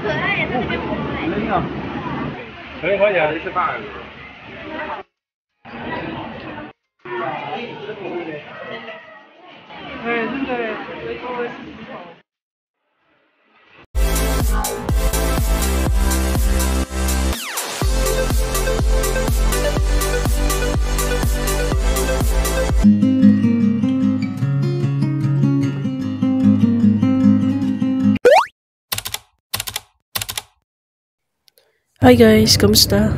可爱，它特别可爱。可以啊，这是大的。哎，真的，这个是好。Hi guys, kamusta?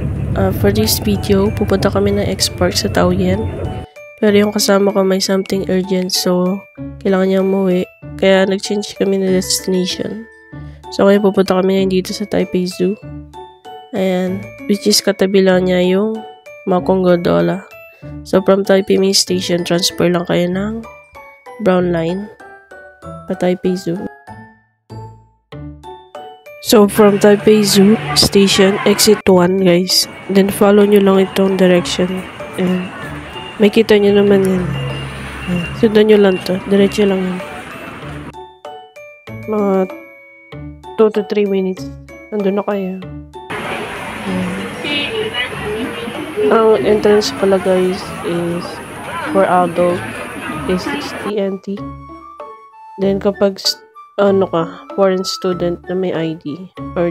For this video, pupunta kami ng X-Park sa Taoyuan. Pero yung kasama ko may something urgent, so kailangan niya umuwi. Kaya nag-change kami ng destination. So kaya pupunta kami ngayon dito sa Taipei Zoo. Ayan, which is katabi lang niya yung Makong Gondola. So from Taipei Main Station, transfer lang kayo ng Brown Line pa Taipei Zoo. So, from Taipei Zoo Station, exit 1, guys. Then, follow nyo lang itong direction. And, may kita nyo naman yan. Sundan nyo lang to. Diretso lang yan. Mga 2 to 3 minutes. Nandun na kayo. Ang entrance pala, guys, is for adult is 60 NT. Then, kapag foreign student na may ID or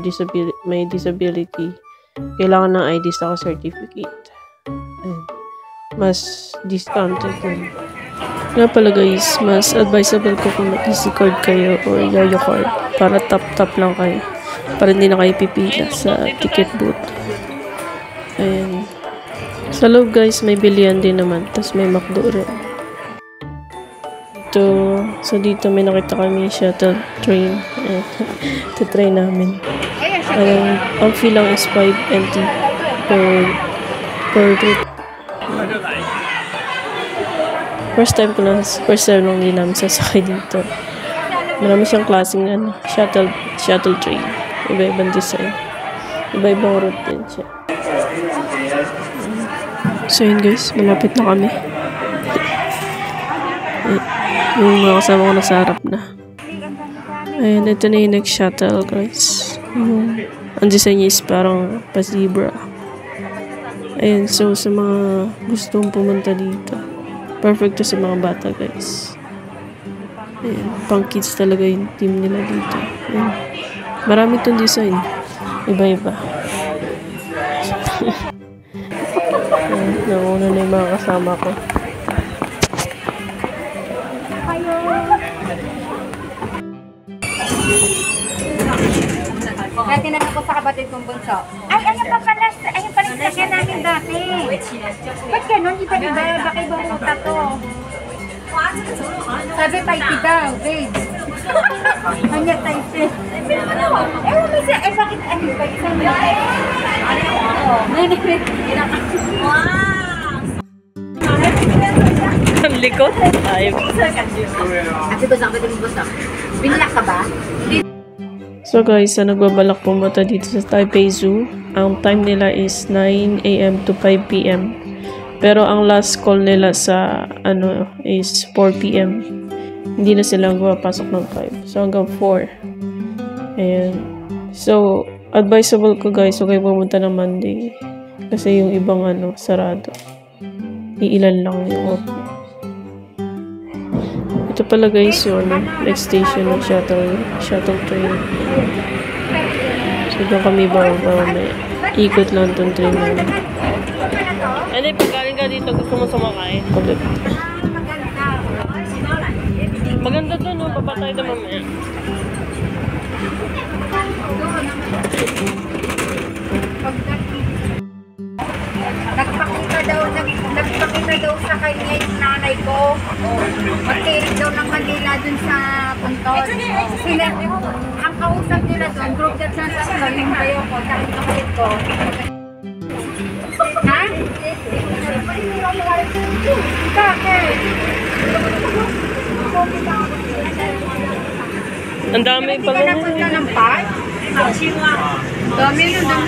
may disability, kailangan ng ID sa certificate. Ayan. Mas discounted din. Nga pala guys, mas advisable ko kung mag-easy card kayo or Yayo card para tap lang kayo. Para hindi na kayo pipila sa ticket booth. Ayan. Sa loob guys, may bilihan din naman. Tapos may McDo rin. So dito may nakita kami shuttle train. Ito train namin. Ang fee lang is 5 NT per trip. First time lang din namin sasakay dito. Marami siyang klaseng shuttle train. Iba-ibang design. Iba-ibang route din siya. So yun guys, malapit na kami. Yung mga kasama ko nasa harap na. Ayan, ito na yung next shuttle guys. Ang design niya is parang pa-zebra. Ayan, so sa mga gustong pumunta dito, perfect to sa mga bata guys. Ayan, pang kids talaga yung team nila dito. Ayan. Marami itong design. Iba-iba. Ayan, nauna na yung mga kasama ko. Dati na ako sa kapatid kong bunso. Ay, ayun pa pala sasakyan namin dati. Ba't ganun? Iba-iba, baka ibang ruta to. Sabi Taipei daw, babe. Hanya Taipei. Bakit ano ba? Isang Ang likod? Ay. Ate ba sa kapatid mong bunso? Binilak ka ba? So guys, nagbabalak pumunta dito sa Taipei Zoo. Ang time nila is 9 AM to 5 PM. Pero ang last call nila sa is 4 PM. Hindi na sila papasok ng 5. So hanggang 4. Ayan. So, advisable ko guys, huwag kayo pumunta ng Monday. Kasi yung ibang sarado. Iilan lang yung open. Ito pala guys yung next station ng shuttle train. So doon kami bababa may ikot lang itong train namin. Ano yung pagkaling ka dito gusto mo sumakay? Ulit. Maganda doon, no? Papatay na mamaya. Nagpakita daw sa kanya yung nanay ko. Magtirik daw ng Manila dun sa Punton. Ang kausap nila doon, group chat na sa yung bayo ko, sa kapatid ko. Ha? Bakit? Ang dami pa Hindi ka napunta ng park? Dami yun doon.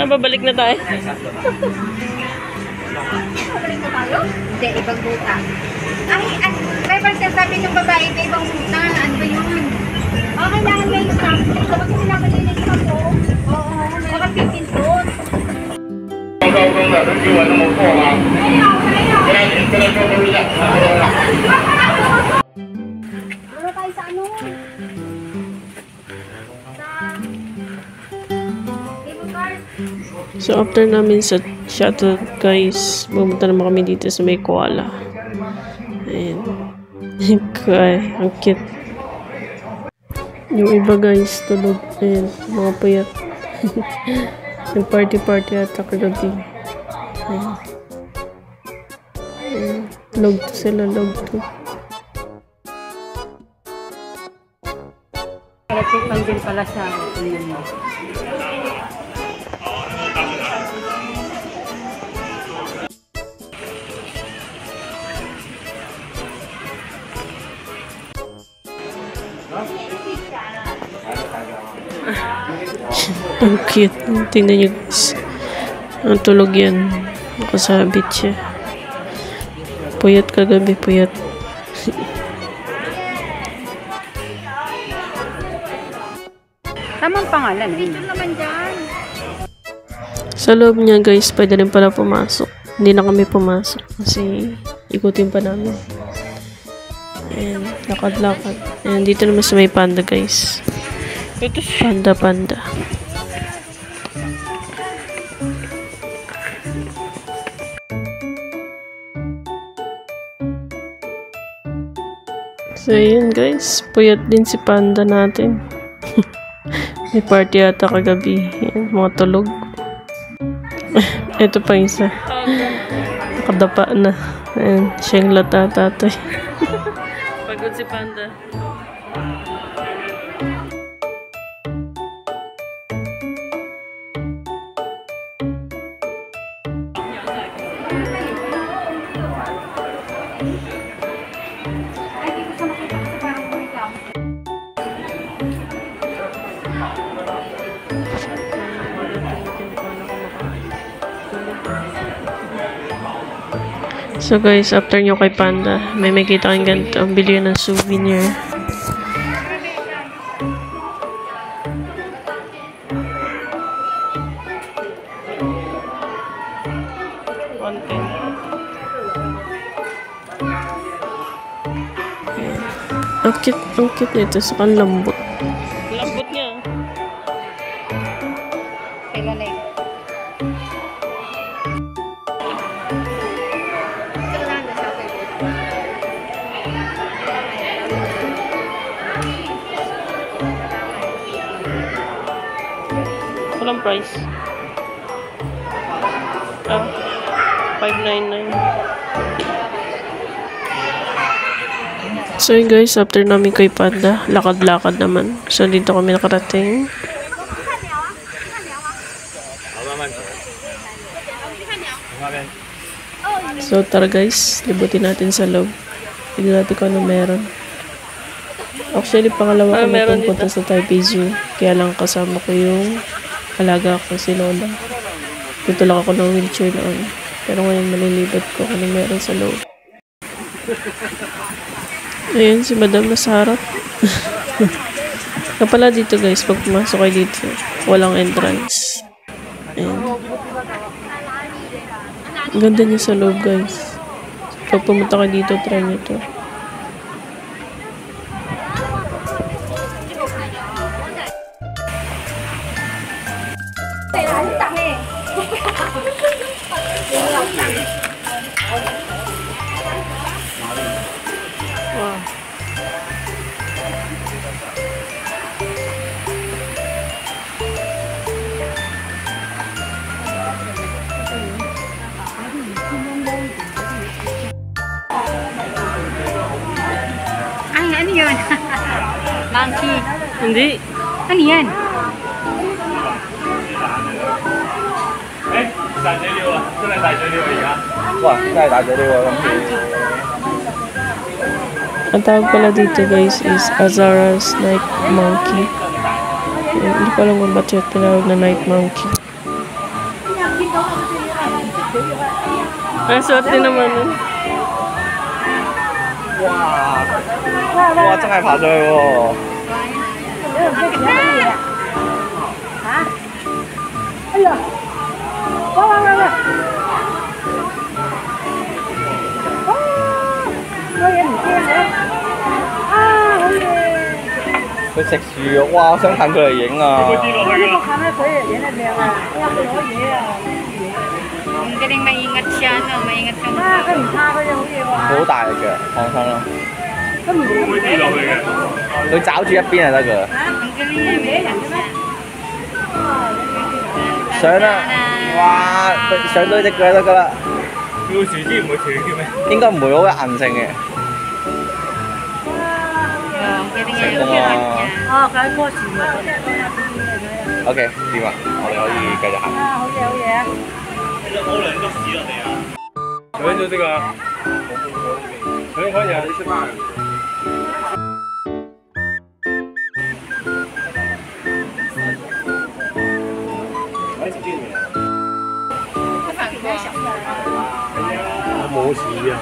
Babalik na tayo. Babalik na tayo? Hindi, ibang buta. Ay, may pagsasabi sabi ng babae, may ibang puta, ano ba yun? Kailangan may stop. Kapag pinapalinis ka po, oo, baka pipintot. Wala tayo sa ano? So, after namin sa shuttle, guys, pumunta naman kami dito sa may koala. Ayan. Kaya, ang cute. Yung iba, guys, tulog. Ayan, mga puyat. Yung party-party ata kagabi. Ayan. Ayan. Log to sila, log to. Kalatipan din pala siya. Ang cute. Tingnan nyo, guys. Ang tulog yan. Nakasabit siya. Puyat kagabi, puyat. Tamang pangalan eh. Ito naman dyan. Sa loob niya, guys, pwede rin pala pumasok. Hindi na kami pumasok kasi ikutin pa namin. Ayan, lakad-lakad. Ayan, dito naman sa may panda, guys. Panda. So, yun, guys. Puyat din si panda natin. May party ata kagabi. Yan, mga tulog. Ito pa isa. Nakadapa na. Ayan, siya yung lata tatay. Pagod si panda. So guys, after nyo kay Panda, may makita kang ganito. Bili yun ng souvenir. Ang cute nito. Saka ang lambot. Lambot niya. Kailan na yun? Walang price. Ah, $5.99. So yun guys, after namin kay Panda, lakad-lakad naman. So dito kami nakarating. So tara guys, libutin natin sa loob. Tignan natin kung ano meron. Actually, pangalawa ko na pumunta sa Taipei Zoo. Kaya lang kasama ko yung alaga ko si Lola. Dito lang ako ng wheelchair noon. Pero ngayon malilibat ko kung ano meron sa loob. Ayan, si Madam nasa harap. Kapala dito guys, pag pumasok kayo dito, walang entrance. Ayan. Ang ganda niya sa loob guys. Pag pumunta kayo dito, try nyo to. Wow. Ay, ano yun? Monkey. Hindi. Ano yan? 大嘴溜啊，真係大嘴溜而家。哇，真係大嘴溜啊！今次 Ang tawag pala dito guys is Azara's Night Monkey. Hindi ko alam kung ba't yung tinawag na Night Monkey. Ang suot din naman nun. 哇！哇！真係爬上去喎！哎呀！哇哇哇哇！哇！我嘢唔驚嘅。啊，好嘢！佢食樹肉，哇！我想近距離影啊！會跌落去㗎。看得佢影得靚啊！哎呀，佢攞嘢啊！ Ang galing maingat siya, no? Maingat siyang 啊，佢唔怕佢就好嘢喎。好大力嘅，放心啦。會唔會跌落去嘅？佢找住一邊就得㗎。 Ang galing niya, maingat siya. 上啦！哇！佢上到隻腳得㗎啦。佢個樹枝唔會斷嘅咩？應該唔會好有韌性嘅。 Ang galing niya yung Wow. hirap niya. 哦，佢喺棵樹啊。 OK，掂啊！我哋可以繼續行。啊，好嘢好嘢。 好兩篤屎落地啊！有人做這個啊？可以可以啊！你吃飯。冇事啊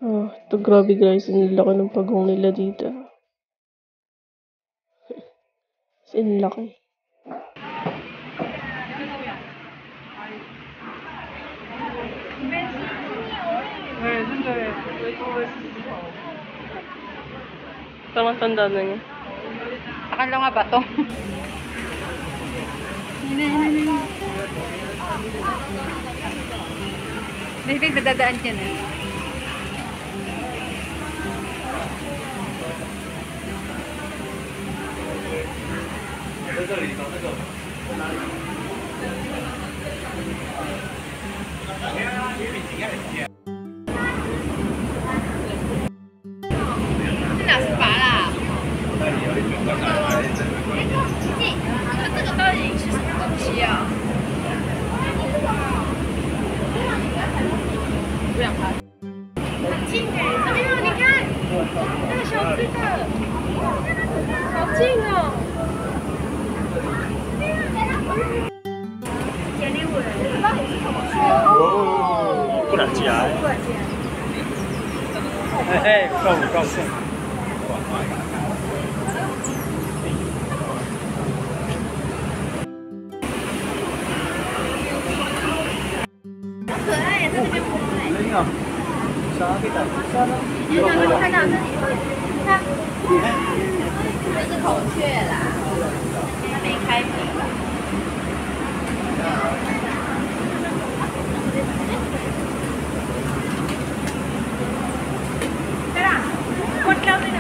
！Oh, ito grabe guys, ang laki ng pagong nila dito. Ang laki. Parang tanda na niya. Sa kanila nga ba to? Bibig nadadaan dyan eh. Nasa pa啦。这个到底是什么东西啊？不想拍。很近哎，这边哦，你看，那个小只的，好近哦。哦，不能夾。嘿，夠。可爱耶，在这边摸哎。你看到这里，看，这是孔雀啦，它没开屏。我挑那种。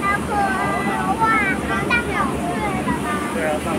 老婆，哇，大小睡了吧？對啊，上課。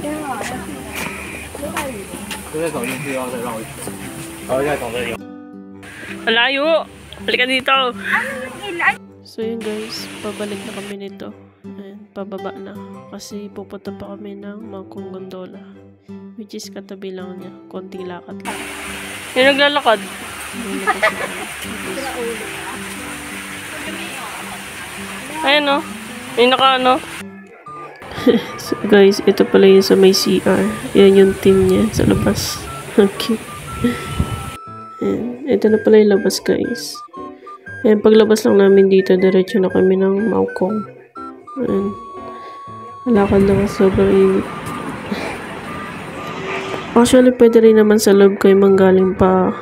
天啊！就再走进去，然后再绕一圈，然后再从这里。 Malayo! Halika dito! So yun guys, pabalik na kami nito. Ayan, pababa na. Kasi pupunta pa kami ng Mangkong Gondola. Which is katabi lang niya. Konting lakad lang. Yung naglalakad. Ayan o. Yung naka ano. So guys, ito pala yung sa may CR. Yan yung team niya sa labas. Okay. Ayan. Ito na pala yung labas guys. Ayan, paglabas lang namin dito, diretso na kami ng Mangkong. Ayan. Alakad lang kasi sobrang init. Actually, pwede rin naman sa loob kayo manggaling pa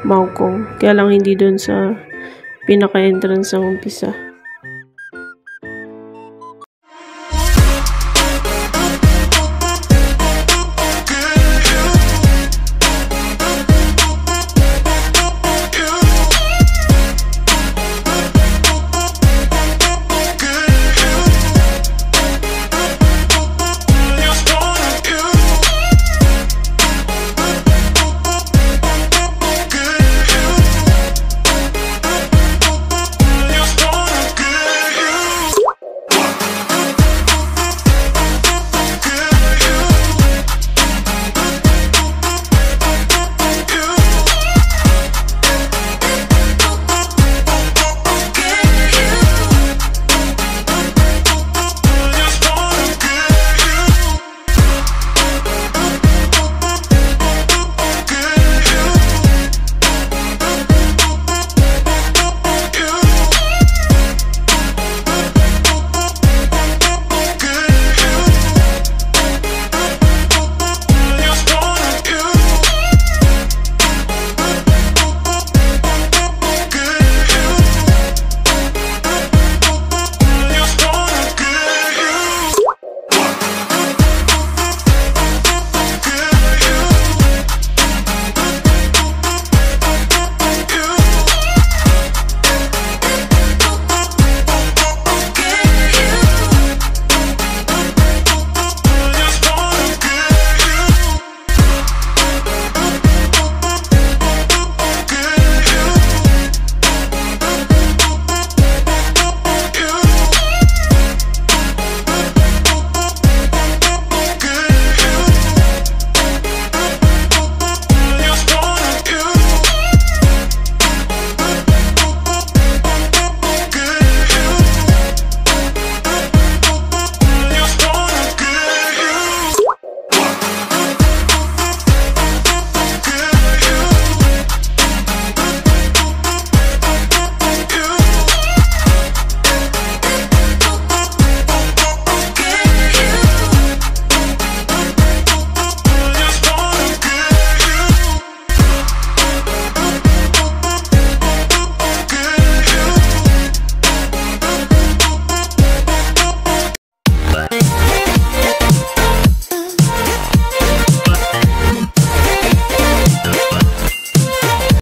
Mangkong. Kaya lang hindi dun sa pinaka-entrance ang umpisa.